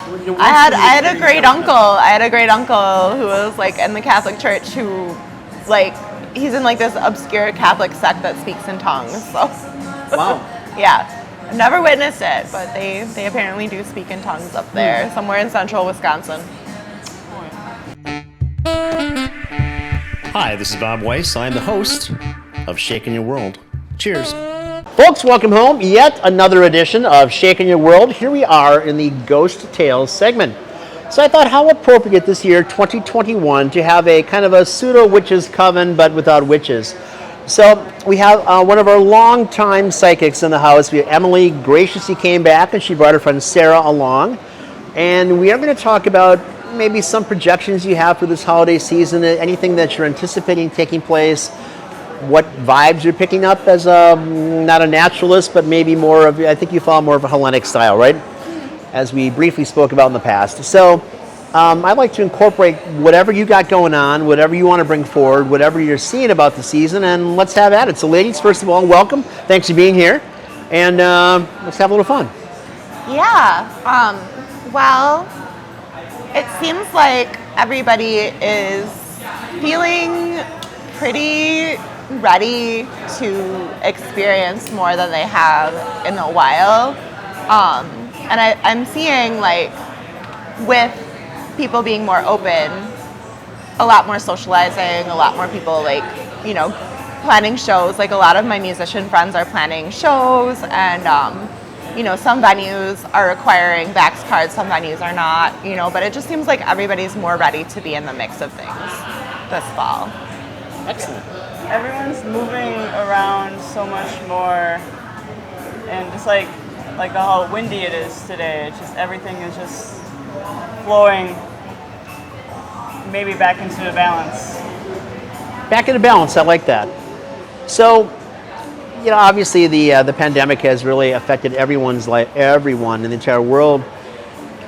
I had a great uncle. I had a great uncle who was like in the Catholic Church who, like, he's in like this obscure Catholic sect that speaks in tongues. So, Wow. yeah. I've never witnessed it, but they apparently do speak in tongues up there, somewhere in central Wisconsin. Hi, this is Bob Weiss. I'm the host of Shakin' Your World. Cheers. Folks, welcome home. Yet another edition of Shakin' Your World. Here we are in the Ghost Tales segment. So I thought how appropriate this year, 2021, to have a kind of a pseudo-witches coven, but without witches. So we have one of our longtime psychics in the house. We have Emily graciously came back, and she brought her friend Sarah along. And we are going to talk about maybe some projections you have for this holiday season, anything that you're anticipating taking place, what vibes you're picking up as not a naturalist, but maybe more of, I think you follow more of a Hellenic style, right? As we briefly spoke about in the past. So I'd like to incorporate whatever you got going on, whatever you want to bring forward, whatever you're seeing about the season, and let's have at it. So ladies, first of all, welcome. Thanks for being here. And let's have a little fun. Yeah. Well, it seems like everybody is feeling pretty ready to experience more than they have in a while. And I'm seeing, like, with people being more open, a lot more socializing, a lot more people, like, you know, planning shows. Like, a lot of my musician friends are planning shows, and you know, some venues are requiring Vax cards, some venues are not, you know, but it just seems like everybody's more ready to be in the mix of things this fall. Excellent. Everyone's moving around so much more, and just like how windy it is today, it's just everything is just flowing maybe back into the balance. Back into balance, I like that. So, you know, obviously the pandemic has really affected everyone's life, everyone in the entire world.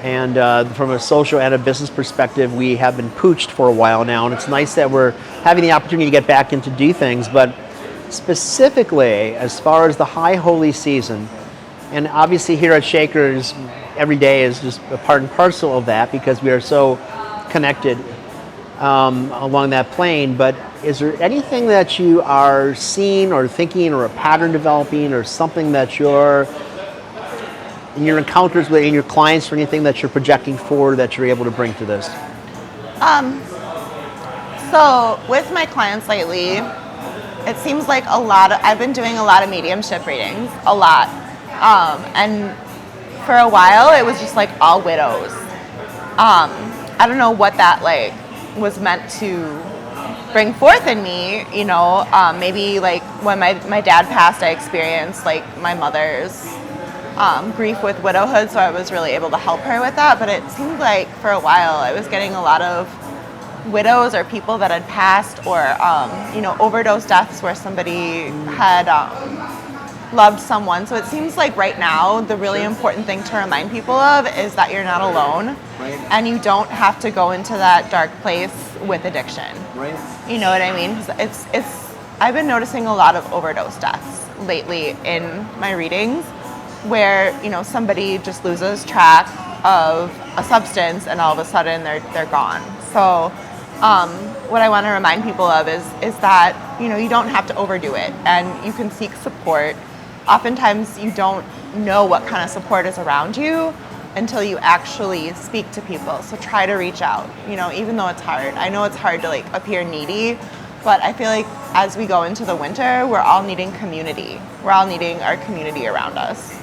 And from a social and a business perspective, we have been pooched for a while now, and it's nice that we're having the opportunity to get back and to do things. But specifically, as far as the High Holy Season, and obviously here at Shakers, every day is just a part and parcel of that because we are so connected along that plane. But is there anything that you are seeing or thinking, or a pattern developing, or something that you're in your encounters with your clients, or anything that you're projecting forward that you're able to bring to this? So with my clients lately, it seems like I've been doing a lot of mediumship readings, a lot. And for a while, it was just like all widows. I don't know what that like was meant to bring forth in me, you know. Maybe like when my dad passed, I experienced like my mother's grief with widowhood, so I was really able to help her with that. But it seemed like for a while I was getting a lot of widows or people that had passed, or you know, overdose deaths where somebody had loved someone. So it seems like right now the really important thing to remind people of is that you're not alone, Right. and you don't have to go into that dark place with addiction. Right. You know what I mean? 'Cause it's I've been noticing a lot of overdose deaths lately in my readings, where, you know, somebody just loses track of a substance and all of a sudden they're gone. So what I want to remind people of is that, you know, you don't have to overdo it, and you can seek support. Oftentimes you don't know what kind of support is around you until you actually speak to people. So try to reach out, you know, even though it's hard. I know it's hard to like appear needy, but I feel like as we go into the winter, we're all needing community. We're all needing our community around us.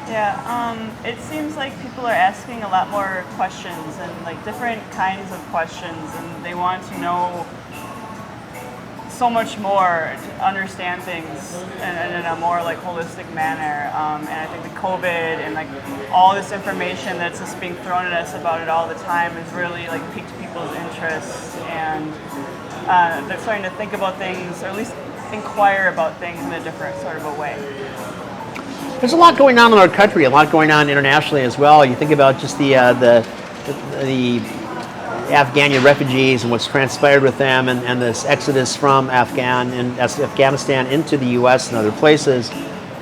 Yeah, it seems like people are asking a lot more questions, and like different kinds of questions, and they want to know so much more to understand things in a more like holistic manner. And I think the COVID and like all this information that's just being thrown at us about it all the time has really like piqued people's interest, and they're starting to think about things, or at least inquire about things in a different sort of a way. There's a lot going on in our country, a lot going on internationally as well. You think about just the Afghani refugees and what's transpired with them, and this exodus from Afghanistan into the U.S. and other places.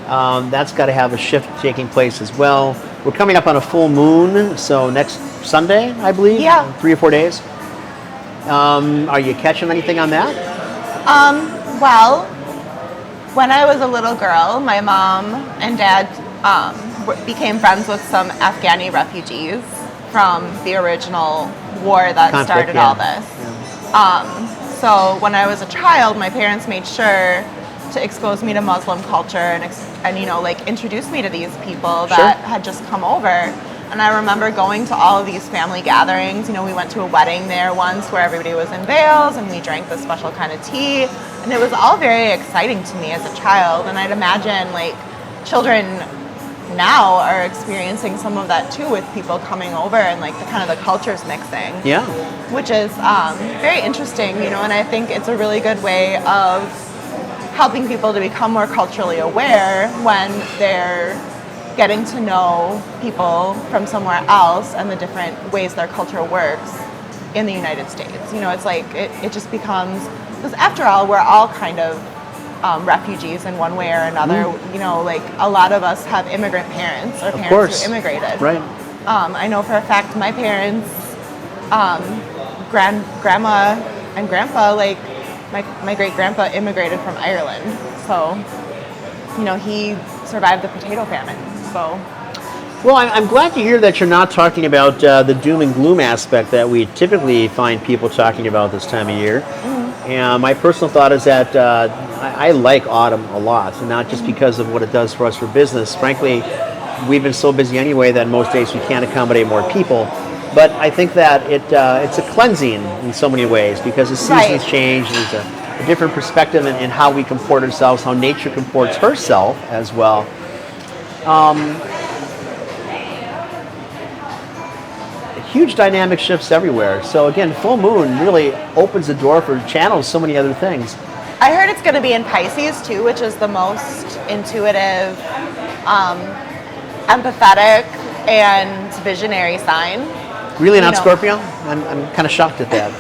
That's got to have a shift taking place as well. We're coming up on a full moon, so next Sunday, I believe. Yeah. 3 or 4 days. Are you catching anything on that? Well, when I was a little girl, my mom and dad became friends with some Afghani refugees from the original war that Conflict, started yeah. all this. So when I was a child, my parents made sure to expose me to Muslim culture and you know, like introduce me to these people that had just come over. And I remember going to all of these family gatherings. You know, we went to a wedding there once where everybody was in veils and we drank this special kind of tea. And it was all very exciting to me as a child. And I'd imagine like children now are experiencing some of that too with people coming over and like the kind of the cultures mixing. Yeah. Which is very interesting, you know, and I think it's a really good way of helping people to become more culturally aware when they're getting to know people from somewhere else and the different ways their culture works in the United States. You know, it's like, it just becomes, because after all, we're all kind of refugees in one way or another. You know, like a lot of us have immigrant parents or parents who immigrated. Right. I know for a fact my parents, grandma and grandpa, like my great grandpa immigrated from Ireland. So, you know, he survived the potato famine. So. Well, I'm glad to hear that you're not talking about the doom and gloom aspect that we typically find people talking about this time of year. And my personal thought is that I like autumn a lot, and not just because of what it does for us for business. Frankly, we've been so busy anyway that most days we can't accommodate more people. But I think that it's a cleansing in so many ways because the seasons change. There's a different perspective in how we comport ourselves, how nature comports herself as well. Huge dynamic shifts everywhere. So again, full moon really opens the door for channels so many other things. I heard it's going to be in Pisces too, which is the most intuitive, empathetic, and visionary sign. Really not Scorpio? I'm kind of shocked at that.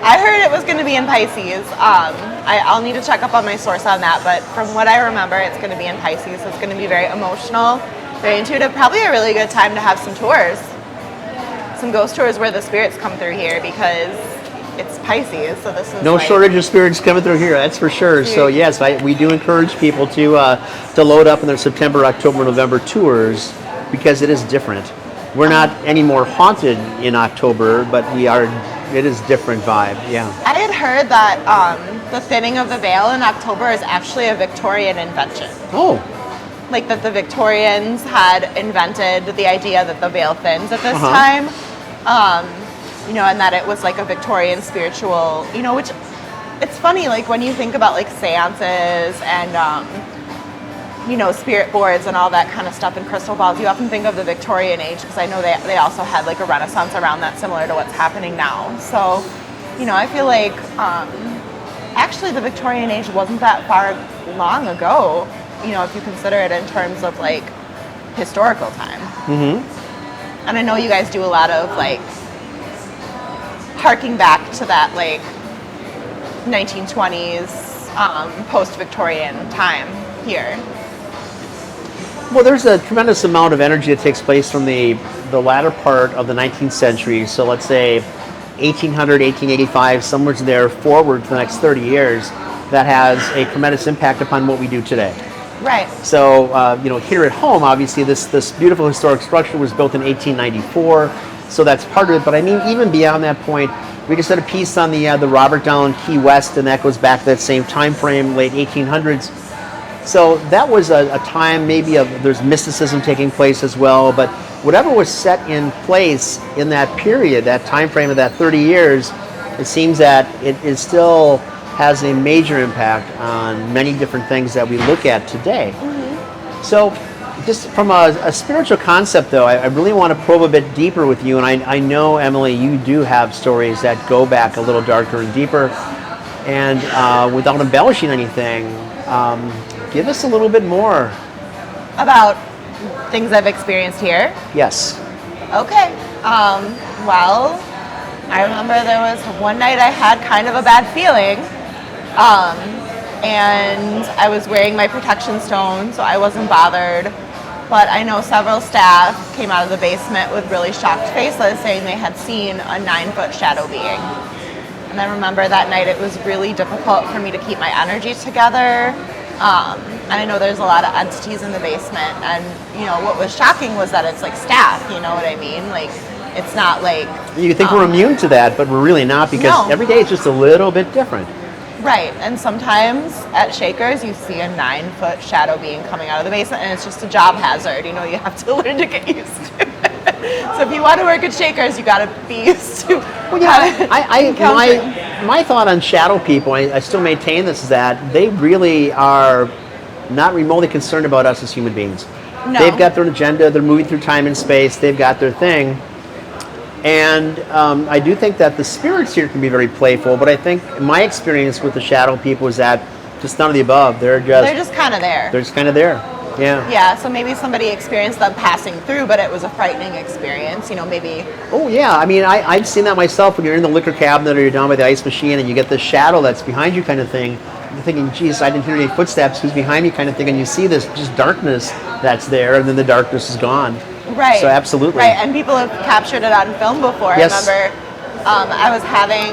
I heard it was going to be in Pisces. I'll need to check up on my source on that, but from what I remember, it's going to be in Pisces. So it's going to be very emotional, very intuitive. Probably a really good time to have some tours. Some ghost tours where the spirits come through here because it's Pisces, so this is no shortage of spirits coming through here, that's for sure. So yes, we do encourage people to load up in their September, October, November tours because it is different. We're not any more haunted in October, but it is different vibe, yeah. I had heard that the thinning of the veil in October is actually a Victorian invention. Oh. Like that the Victorians had invented the idea that the veil thins at this time. You know, and that it was like a Victorian spiritual, you know, which it's funny, like when you think about like seances and, you know, spirit boards and all that kind of stuff and crystal balls, you often think of the Victorian age because I know they also had like a renaissance around that similar to what's happening now. So, you know, I feel like actually the Victorian age wasn't that far long ago, you know, if you consider it in terms of like historical time. And I know you guys do a lot of like harking back to that like 1920s post-Victorian time here. Well, there's a tremendous amount of energy that takes place from the latter part of the 19th century. So let's say 1800, 1885, somewhere there forward for the next 30 years that has a tremendous impact upon what we do today. Right. So, you know, here at home, obviously, this beautiful historic structure was built in 1894, so that's part of it. But I mean, even beyond that point, we just had a piece on the Robert Down Key West, and that goes back to that same time frame, late 1800s. So that was a time maybe there's mysticism taking place as well. But whatever was set in place in that period, that time frame of that 30 years, it seems that it still has a major impact on many different things that we look at today. So just from a spiritual concept, though, I really want to probe a bit deeper with you. And I know, Emily, you do have stories that go back a little darker and deeper. And without embellishing anything, give us a little bit more. About things I've experienced here? Yes. Okay. Well, I remember there was one night I had kind of a bad feeling. and I was wearing my protection stone, so I wasn't bothered. But I know several staff came out of the basement with really shocked faces saying they had seen a 9-foot shadow being. And I remember that night it was really difficult for me to keep my energy together. And I know there's a lot of entities in the basement, and what was shocking was that it's like staff, you know what I mean? Like, it's not like... You think we're immune to that, but we're really not, because every day it's just a little bit different. Right, and sometimes at Shakers you see a 9-foot shadow being coming out of the basement, and it's just a job hazard. You have to learn to get used to it. So if you want to work at Shakers, you got to be used to. Well, my thought on shadow people, I still maintain this, is that they really are not remotely concerned about us as human beings. No. They've got their agenda. They're moving through time and space. They've got their thing. And I do think that the spirits here can be very playful, but I think my experience with the shadow people is that just none of the above. They're just kind of there. They're just kind of there. Yeah. Yeah, so maybe somebody experienced them passing through, but it was a frightening experience, maybe. Oh, yeah. I mean, I've seen that myself when you're in the liquor cabinet or you're down by the ice machine and you get this shadow that's behind you kind of thing. You're thinking, geez, I didn't hear any footsteps. Who's behind me kind of thing? And you see this just darkness that's there, and then the darkness is gone. Right. So absolutely. Right, and people have captured it on film before. Yes. I remember I was having,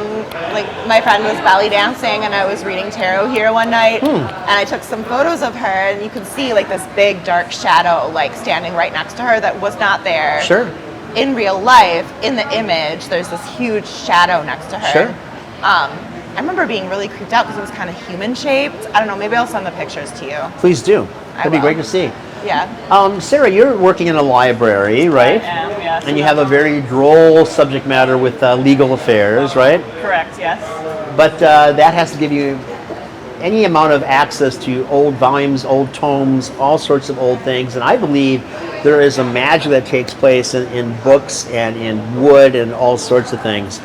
my friend was belly dancing, and I was reading tarot here one night, and I took some photos of her, and you could see this big dark shadow standing right next to her that was not there. Sure. In real life, in the image, there's this huge shadow next to her. Sure. I remember being really creeped out because it was kind of human shaped. I don't know, maybe I'll send the pictures to you. Please do. That'd be great to see. Yeah. Sarah, you're working in a library, right? I am, yes. And you have a very droll subject matter with legal affairs, right? Correct, yes. But that has to give you any amount of access to old volumes, old tomes, all sorts of old things. And I believe there is a magic that takes place in books and in wood and all sorts of things.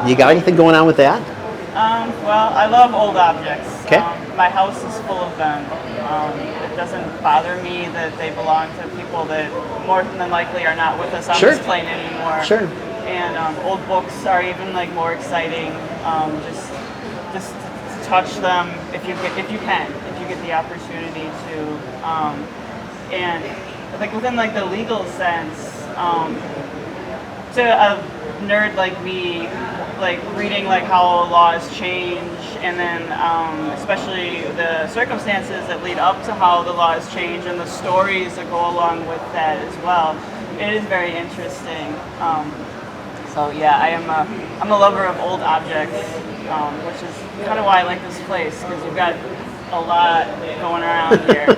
You got anything going on with that? Well, I love old objects. Okay. My house is full of them. It doesn't bother me that they belong to people that more than likely are not with us on this plane anymore. Sure. And old books are even more exciting. Just to touch them if you get the opportunity to. And within the legal sense, to a nerd like me, reading how laws change, and then especially the circumstances that lead up to how the laws change and the stories that go along with that as well. It is very interesting. So yeah, I'm a lover of old objects, which is kind of why I like this place, because you've got a lot going around here.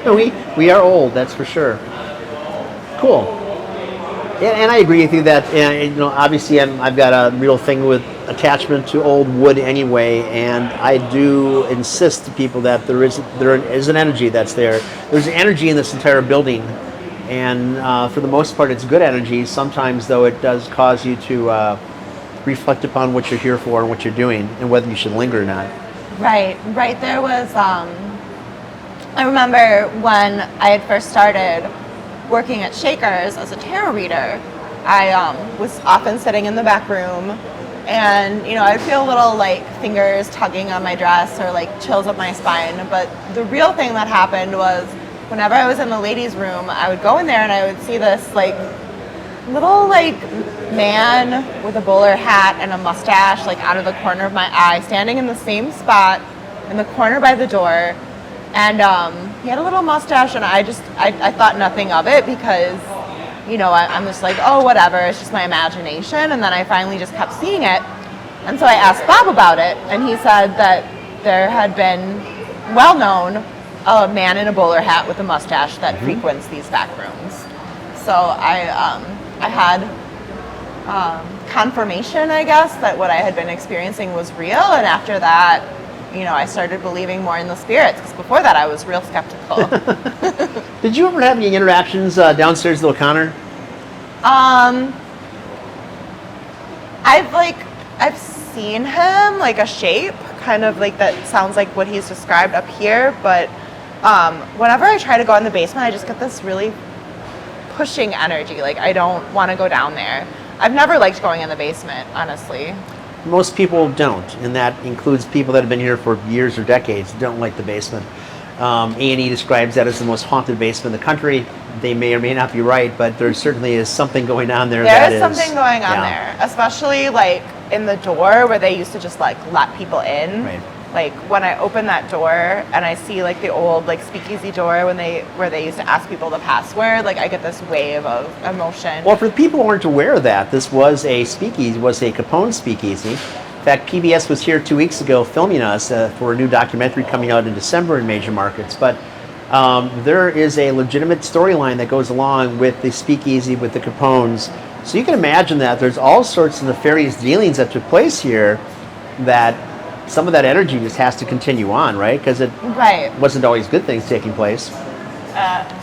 we are old, that's for sure. Cool. Yeah, and I agree with you that obviously I've got a real thing with attachment to old wood anyway, and I do insist to people that there is an energy that's there. There's energy in this entire building, and for the most part it's good energy. Sometimes though it does cause you to reflect upon what you're here for and what you're doing and whether you should linger or not. Right. There was I remember when I had first started working at Shakers as a tarot reader, I was often sitting in the back room, and I'd feel little fingers tugging on my dress or chills up my spine. But the real thing that happened was whenever I was in the ladies' room, I would go in there and I would see this little man with a bowler hat and a mustache out of the corner of my eye, standing in the same spot in the corner by the door. And he had a little mustache, and I thought nothing of it because, I'm just oh, whatever, it's just my imagination. And then I finally just kept seeing it. And so I asked Bob about it, and he said that there had been, well known, a man in a bowler hat with a mustache that frequents these back rooms. So I had confirmation, I guess, that what I had been experiencing was real. And after that, I started believing more in the spirits, because before that I was real skeptical. Did you ever have any interactions downstairs with O'Connor? I've seen him, a shape, kind of that sounds like what he's described up here, but whenever I try to go in the basement, I just get this really pushing energy. I don't want to go down there. I've never liked going in the basement, honestly. most people don't, and that includes people that have been here for years or decades, don't like the basement. A&E describes that as the most haunted basement in the country. They may or may not be right, but there certainly is something going on there. There is something going on there, especially like in the door where they used to just like let people in. Right. Like when I open that door and I see like the old like speakeasy door where they used to ask people the password, like I get this wave of emotion. Well, for the people who aren't aware of that, this was a speakeasy, was a Capone speakeasy. In fact, PBS was here 2 weeks ago filming us for a new documentary coming out in December in major markets. But there is a legitimate storyline that goes along with the speakeasy, with the Capones. So you can imagine that there's all sorts of nefarious dealings that took place here, that some of that energy just has to continue on, right? Because it wasn't always good things taking place.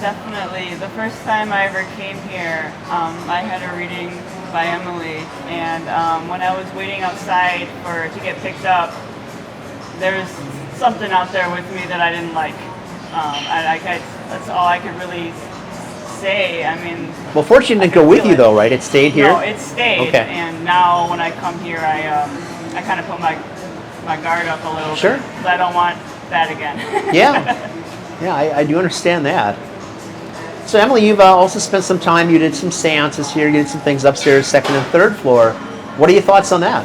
Definitely. The first time I ever came here, I had a reading by Emily, and when I was waiting outside to get picked up, there was something out there with me that I didn't like. That's all I could really say. I mean, well, fortunately, it didn't go with you though, right? It stayed here. No, it stayed. Okay. And now when I come here, I kind of put my guard up a little Sure. bit, because I don't want that again. Yeah, I do understand that. So Emily, you've also spent some time, you did some seances here, you did some things upstairs, second and third floor. What are your thoughts on that?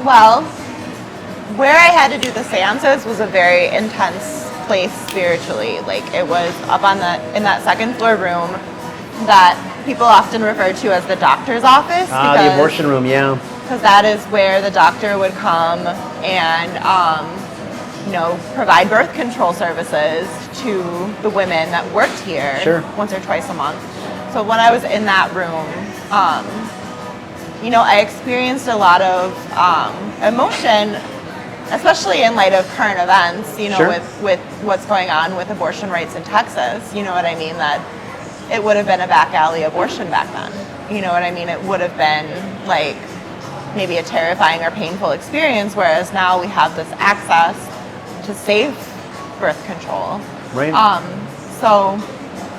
Well, where I had to do the seances was a very intense place spiritually. Like it was up in that second floor room that people often refer to as the doctor's office. The abortion room, yeah. Because that is where the doctor would come and provide birth control services to the women that worked here once or twice a month. So when I was in that room, I experienced a lot of emotion, especially in light of current events, with what's going on with abortion rights in Texas. You know what I mean? That it would have been a back alley abortion back then. You know what I mean? It would have been like maybe a terrifying or painful experience, whereas now we have this access to safe birth control. Right.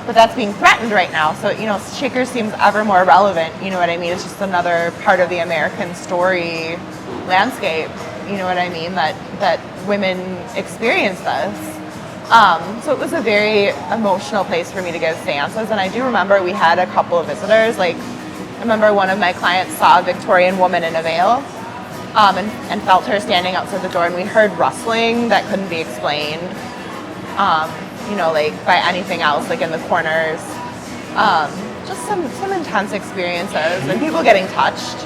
But that's being threatened right now. So, Shakers seems ever more relevant. You know what I mean? It's just another part of the American story landscape. You know what I mean? That women experience this. So it was a very emotional place for me to go to seances. And I do remember we had a couple of visitors. Like, I remember one of my clients saw a Victorian woman in a veil. And felt her standing outside the door, and we heard rustling that couldn't be explained, like by anything else, like in the corners. Just some intense experiences, and people getting touched.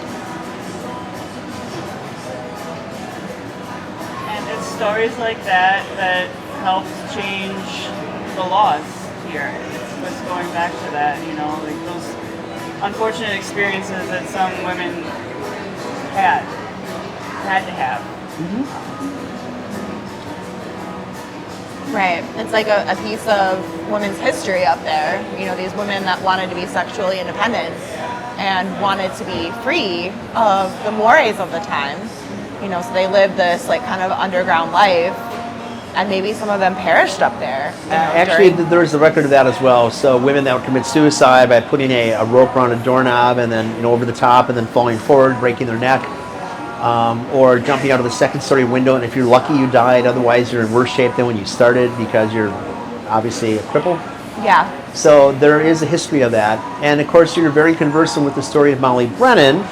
And it's stories like that that help change the laws here. It's just going back to that, like those unfortunate experiences that some women had to have. Mm-hmm. Right. It's like a piece of women's history up there. These women that wanted to be sexually independent and wanted to be free of the mores of the time. So they lived this like kind of underground life, and maybe some of them perished up there. Actually, there's a record of that as well. So women that would commit suicide by putting a rope around a doorknob and then over the top and then falling forward, breaking their neck. Or jumping out of the second story window, and if you're lucky you died, otherwise you're in worse shape than when you started because you're obviously a cripple. Yeah. So there is a history of that. And of course you're very conversant with the story of Molly Brennan,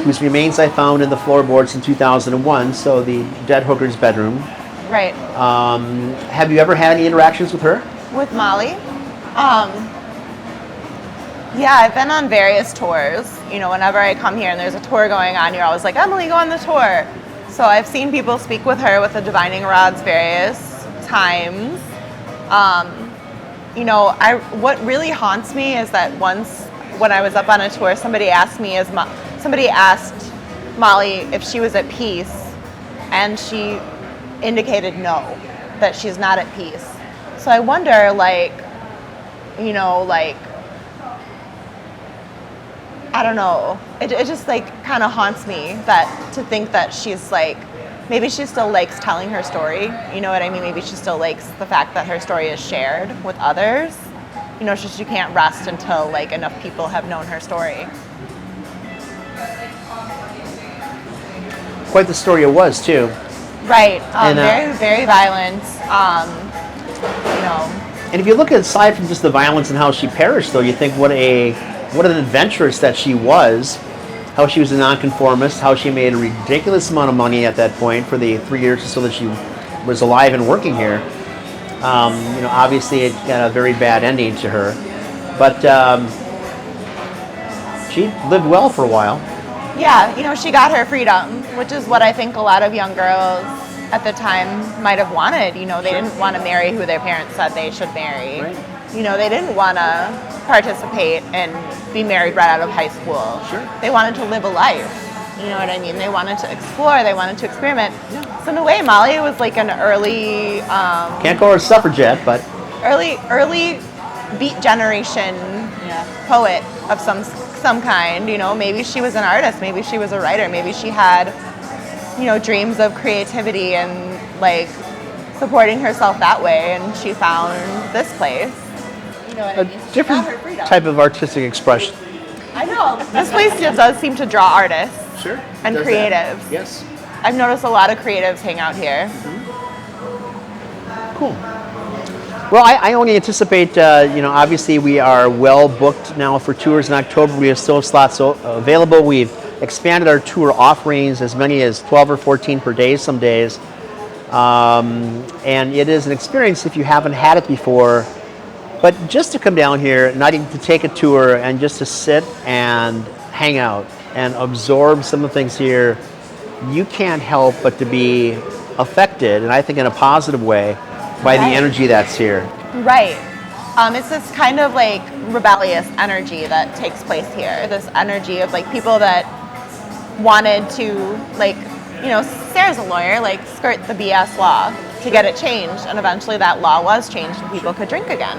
whose remains I found in the floorboards in 2001, so the dead hooker's bedroom. Right. Have you ever had any interactions with her? With Molly? Yeah, I've been on various tours. Whenever I come here and there's a tour going on, you're always like, Emily, go on the tour. So I've seen people speak with her with the divining rods various times. What really haunts me is that once when I was up on a tour, somebody asked Molly if she was at peace, and she indicated no, that she's not at peace. So I wonder, I don't know. It just kind of haunts me to think that she's maybe she still likes telling her story. You know what I mean? Maybe she still likes the fact that her story is shared with others. She can't rest until enough people have known her story. quite the story it was too. Right. And, Very, very violent. You know, And if you look at aside from just the violence and how she perished, though, you think what an adventurous that she was, how she was a nonconformist, how she made a ridiculous amount of money at that point for the 3 years or so that she was alive and working here. Obviously it got a very bad ending to her, but she lived well for a while. yeah, she got her freedom, which is what I think a lot of young girls at the time might have wanted. They didn't want to marry who their parents said they should marry. Right. They didn't want to participate and be married right out of high school. Sure. They wanted to live a life. You know what I mean? They wanted to explore. They wanted to experiment. Yeah. So in a way, Molly was like an early, Can't call her a suffragette, but early Beat Generation poet of some kind. Maybe she was an artist. Maybe she was a writer. Maybe she had, dreams of creativity and like supporting herself that way. And she found this place. You know what I mean? So different she got her freedom. type of artistic expression. I know. This place does seem to draw artists. Sure. And Does creatives. that. Yes. I've noticed a lot of creatives hang out here. Cool. Well, I only anticipate, obviously we are well booked now for tours in October. We have still slots available. We've expanded our tour offerings as many as 12 or 14 per day some days. And it is an experience if you haven't had it before. But just to come down here, not even to take a tour and just to sit and hang out and absorb some of the things here, you can't help but to be affected, and I think in a positive way, by the energy that's here. Right. It's this kind of like rebellious energy that takes place here. This energy of like people that wanted to like, Sarah's a lawyer, like skirt the BS law to get it changed, and eventually that law was changed and people could drink again.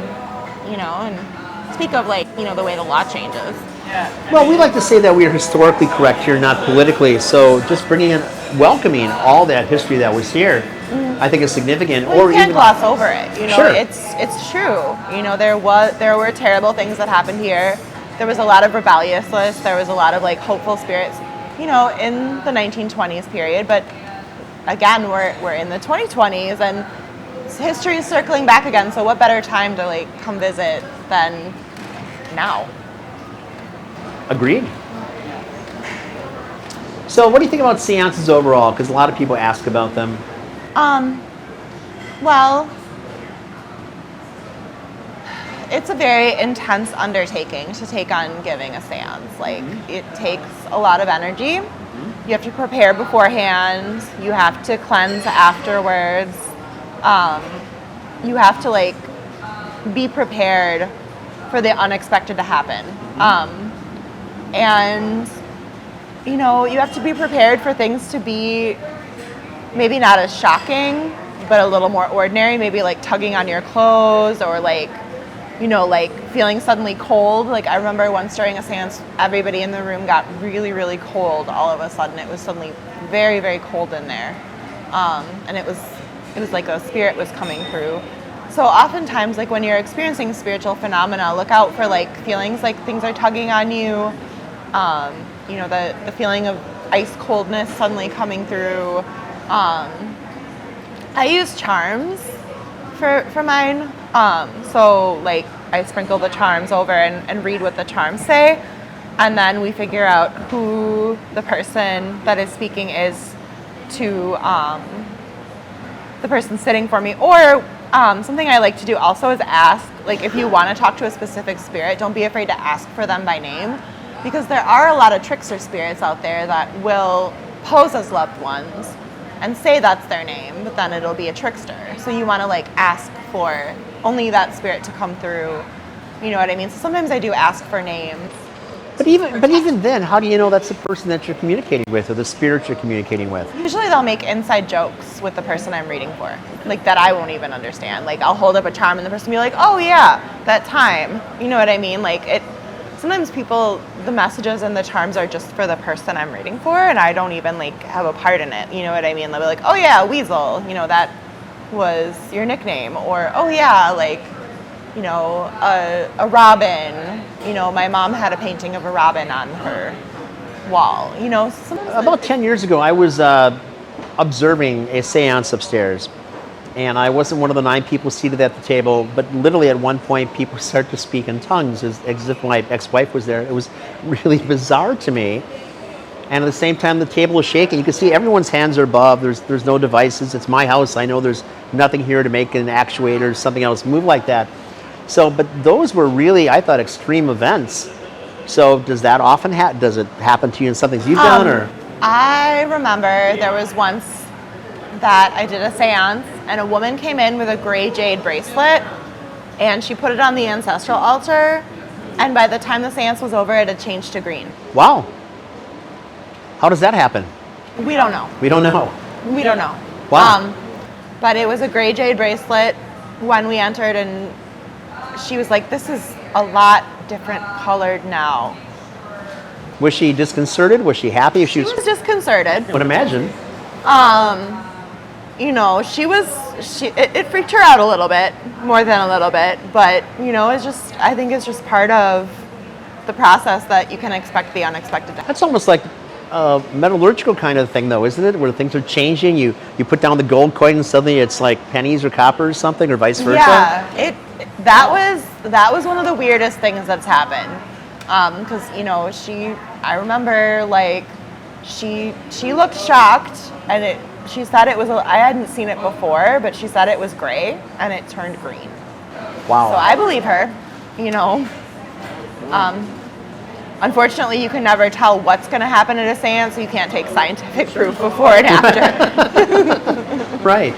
And speak of like, the way the law changes. Yeah. Well, we like to say that we are historically correct here, not politically. So just bringing in, welcoming all that history that was here, I think is significant. Well, or you can't even gloss over it. Sure. It's true. There were terrible things that happened here. There was a lot of rebelliousness. There was a lot of like hopeful spirits, in the 1920s period. But again, we're in the 2020s and history is circling back again. So what better time to like come visit than now? Agreed. So what do you think about seances overall? Because a lot of people ask about them. Well, it's a very intense undertaking to take on giving a seance. Like, it takes a lot of energy. You have to prepare beforehand. You have to cleanse afterwards. You have to, like, be prepared for the unexpected to happen. And, you have to be prepared for things to be maybe not as shocking, but a little more ordinary, maybe like tugging on your clothes or like, like feeling suddenly cold. Like I remember once during a seance, everybody in the room got really, really cold all of a sudden. It was suddenly very, very cold in there. And it was like a spirit was coming through. So oftentimes, like when you're experiencing spiritual phenomena, look out for like feelings like things are tugging on you, the feeling of ice coldness suddenly coming through. I use charms for mine. So like I sprinkle the charms over and read what the charms say, and then we figure out who the person that is speaking is to the person sitting for me. Or something I like to do also is ask, like if you want to talk to a specific spirit, don't be afraid to ask for them by name, because there are a lot of trickster spirits out there that will pose as loved ones and say that's their name, but then it'll be a trickster. So you want to like ask for only that spirit to come through. You know what I mean? So sometimes I do ask for names. But even then, how do you know that's the person that you're communicating with or the spirit you're communicating with? Usually they'll make inside jokes with the person I'm reading for, like that I won't even understand. Like I'll hold up a charm and the person will be like, oh yeah, that time. You know what I mean? Like it. Sometimes the messages and the charms are just for the person I'm reading for, and I don't even like have a part in it. You know what I mean? They'll be like, oh yeah, Weasel, that was your nickname. Or, oh yeah, like, a robin. My mom had a painting of a robin on wall. You know, sometimes About 10 years ago, I was observing a seance upstairs. And I wasn't one of the 9 people seated at the table, but literally at one point, people started to speak in tongues as if my ex-wife was there. It was really bizarre to me. And at the same time, the table was shaking. You can see everyone's hands are above. There's no devices. It's my house. I know there's nothing here to make an actuator or something else move like that. So, but those were really, I thought, extreme events. So does that often does it happen to you in some things you've done? Or? I remember there was once that I did a seance and a woman came in with a gray jade bracelet and she put it on the ancestral altar, and by the time the seance was over, it had changed to green. Wow. How does that happen? We don't know. We don't know. We don't know. Wow. But it was a gray jade bracelet when we entered, and she was like, this is a lot different colored now. Was she disconcerted? Was she happy? If She was disconcerted. I would imagine. You know, it freaked her out a little bit, more than a little bit, but, you know, I think it's just part of the process that you can expect the unexpected to happen. That's almost like a metallurgical kind of thing, though, isn't it? Where things are changing. You put down the gold coin and suddenly it's like pennies or copper or something, or vice versa. Yeah, that was one of the weirdest things that's happened. Because, you know, I remember, like, she looked shocked, and she said it was, I hadn't seen it before, but she said it was gray, and it turned green. Wow. So I believe her, you know. Unfortunately, you can never tell what's going to happen at a seance, so you can't take scientific proof before and after. Right.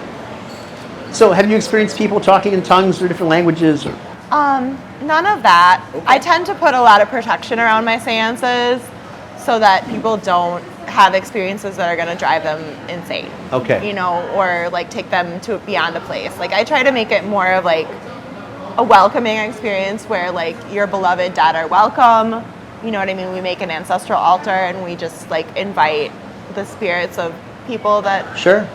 So have you experienced people talking in tongues or different languages? None of that. Okay. I tend to put a lot of protection around my seances so that people don't have experiences that are going to drive them insane. Okay. You know, or like take them to beyond a place. Like I try to make it more of like a welcoming experience where like your beloved dead are welcome. You know what I mean? We make an ancestral altar and we just like invite the spirits of people that Sure.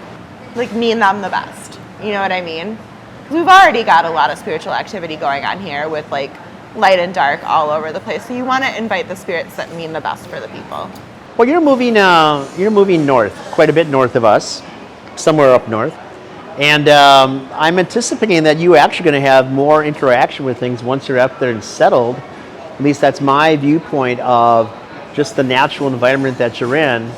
like mean them the best. You know what I mean? We've already got a lot of spiritual activity going on here with like light and dark all over the place. So you want to invite the spirits that mean the best for the people. Well, you're moving north, quite a bit north of us, somewhere up north. And I'm anticipating that you're actually going to have more interaction with things once you're up there and settled. At least that's my viewpoint of just the natural environment that you're in.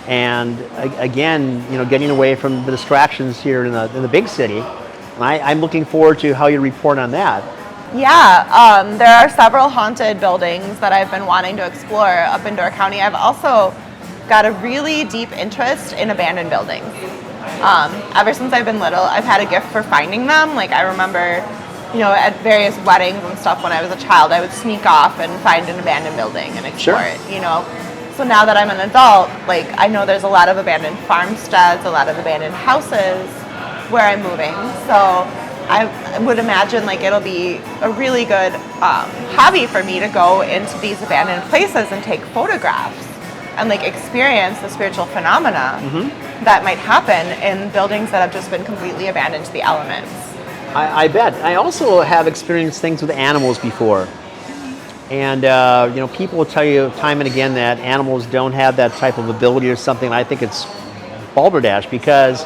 And again, you know, getting away from the distractions here in the big city. And I'm looking forward to how you report on that. Yeah, there are several haunted buildings that I've been wanting to explore up in Door County. I've also got a really deep interest in abandoned buildings. Ever since I've been little, I've had a gift for finding them. Like I remember, you know, at various weddings and stuff when I was a child, I would sneak off and find an abandoned building and explore it, you know. So now that I'm an adult, like I know there's a lot of abandoned farmsteads, a lot of abandoned houses where I'm moving. So I would imagine like it'll be a really good hobby for me to go into these abandoned places and take photographs and like experience the spiritual phenomena that might happen in buildings that have just been completely abandoned to the elements. I bet. I also have experienced things with animals before. And, you know, people will tell you time and again that animals don't have that type of ability or something. I think it's balderdash because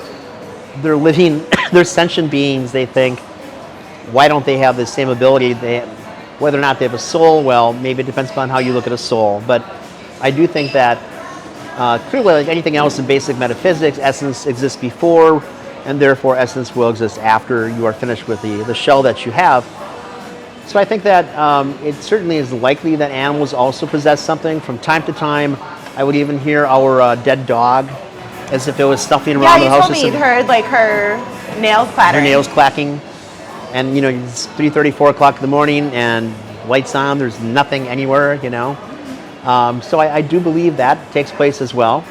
they're living, they're sentient beings. They think, why don't they have the same ability? Whether or not they have a soul, well, maybe it depends upon how you look at a soul. But I do think that clearly, like anything else in basic metaphysics, essence exists before, and therefore essence will exist after you are finished with the shell that you have. So I think that it certainly is likely that animals also possess something. From time to time, I would even hear our dead dog as if it was stuffing around the house. Yeah, you told me you'd heard like her nails clattering. Her nails clacking. And, you know, it's 3:30, 4 o'clock in the morning and lights on, there's nothing anywhere, you know. So I do believe that takes place as well.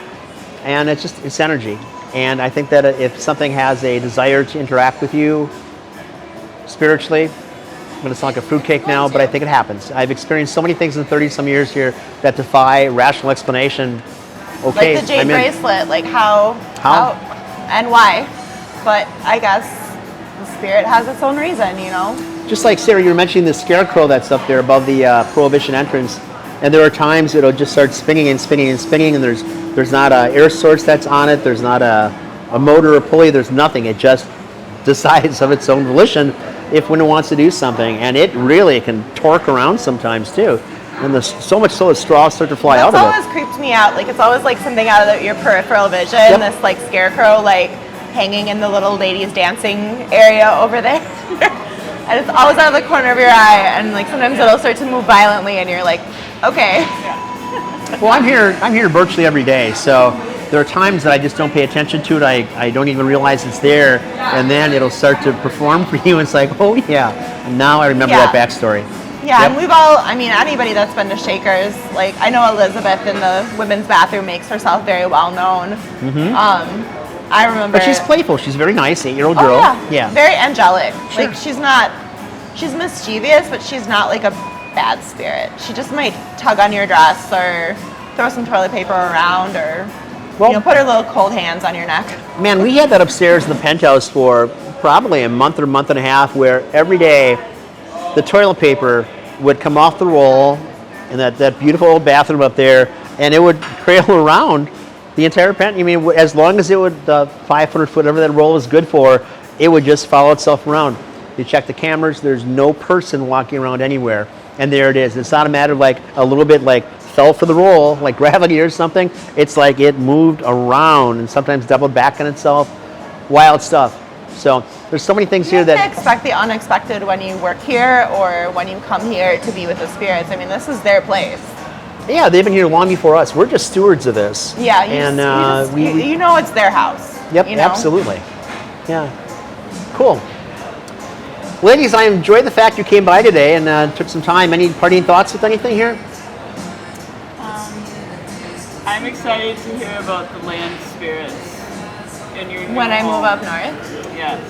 And it's energy. And I think that if something has a desire to interact with you spiritually, I'm going to sound like a fruitcake now, but I think it happens. I've experienced so many things in 30-some years here that defy rational explanation. Okay, like the jade bracelet, like how and why. But I guess the spirit has its own reason, you know? Just like, Sarah, you were mentioning the scarecrow that's up there above the Prohibition entrance. And there are times it'll just start spinning and spinning and spinning, and there's not a air source that's on it. There's not a motor or pulley. There's nothing. It just decides of its own volition when it wants to do something, and it really can torque around sometimes too. And there's so much so that straws start to fly out of it. That's always creeped me out. Like, it's always like something out of your peripheral vision. Yep. This like scarecrow like hanging in the little ladies dancing area over there. And it's always out of the corner of your eye, and like sometimes it'll start to move violently, and you're like, okay. Well, I'm here virtually every day, so there are times that I just don't pay attention to it. I don't even realize it's there, and then it'll start to perform for you, and it's like, oh yeah, and now I remember that backstory. Yeah, Yep. and we've all, I mean, anybody that's been to Shakers, like, I know Elizabeth in the women's bathroom makes herself very well known. I remember. But she's playful. She's very nice, 8-year-old Oh, girl. yeah. Very angelic. Sure. Like, she's mischievous, but she's not like a bad spirit. She just might tug on your dress or throw some toilet paper around or, put her little cold hands on your neck. Man, we had that upstairs in the penthouse for probably a month or month and a half, where every day the toilet paper would come off the roll in that beautiful old bathroom up there, and it would trail around the entire penthouse. I mean, as long as it would, 500 foot, whatever that roll was good for, it would just follow itself around. You check the cameras, there's no person walking around anywhere, and there it is. It's not a matter of like a little bit like fell for the roll, like gravity or something. It's like it moved around and sometimes doubled back on itself. Wild stuff. So there's so many things here You that have to expect the unexpected when you work here or when you come here to be with the spirits. I mean, this is their place. yeah, they've been here long before us. We're just stewards of this. Yeah, we you know it's their house. Yep, you know? absolutely. Yeah, cool. Ladies, I enjoyed the fact you came by today and took some time. Any parting thoughts with anything here? I'm excited to hear about the land spirits in your new When I move home. up north. Yes.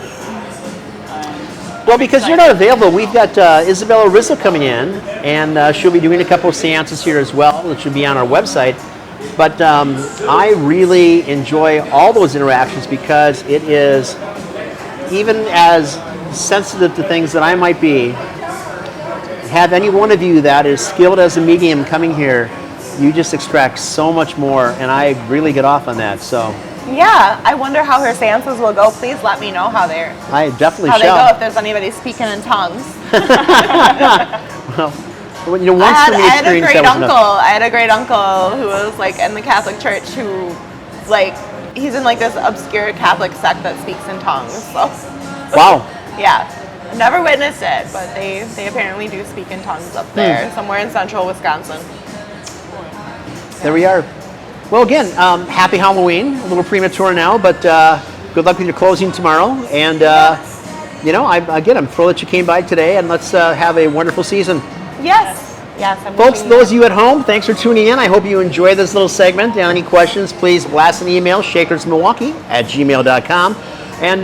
Well, because you're not available, we've got Isabella Rizzo coming in, and she'll be doing a couple of seances here as well, which should be on our website. But I really enjoy all those interactions because it is, even as sensitive to things that I might be, have any one of you that is skilled as a medium coming here, you just extract so much more, and I really get off on that. So Yeah, I wonder how her seances will go. Please let me know how I definitely they shall. go, if there's anybody speaking in tongues. Well, once I too many had a experience, great that was uncle. enough. I had a great uncle who was like in the Catholic Church who, like, he's in like this obscure Catholic sect that speaks in tongues. So Wow. yeah, I've never witnessed it, but they apparently do speak in tongues up there, somewhere in central Wisconsin. There we are. Well, again, happy Halloween. A little premature now, but good luck with your closing tomorrow. And, I'm thrilled that you came by today, and let's have a wonderful season. Yes. I'm Folks, wishing those of you at home, thanks for tuning in. I hope you enjoyed this little segment. Any questions, please blast an email, shakersmilwaukee@gmail.com. And,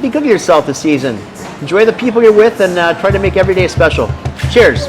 be good to yourself this season. Enjoy the people you're with, and try to make every day special. Cheers.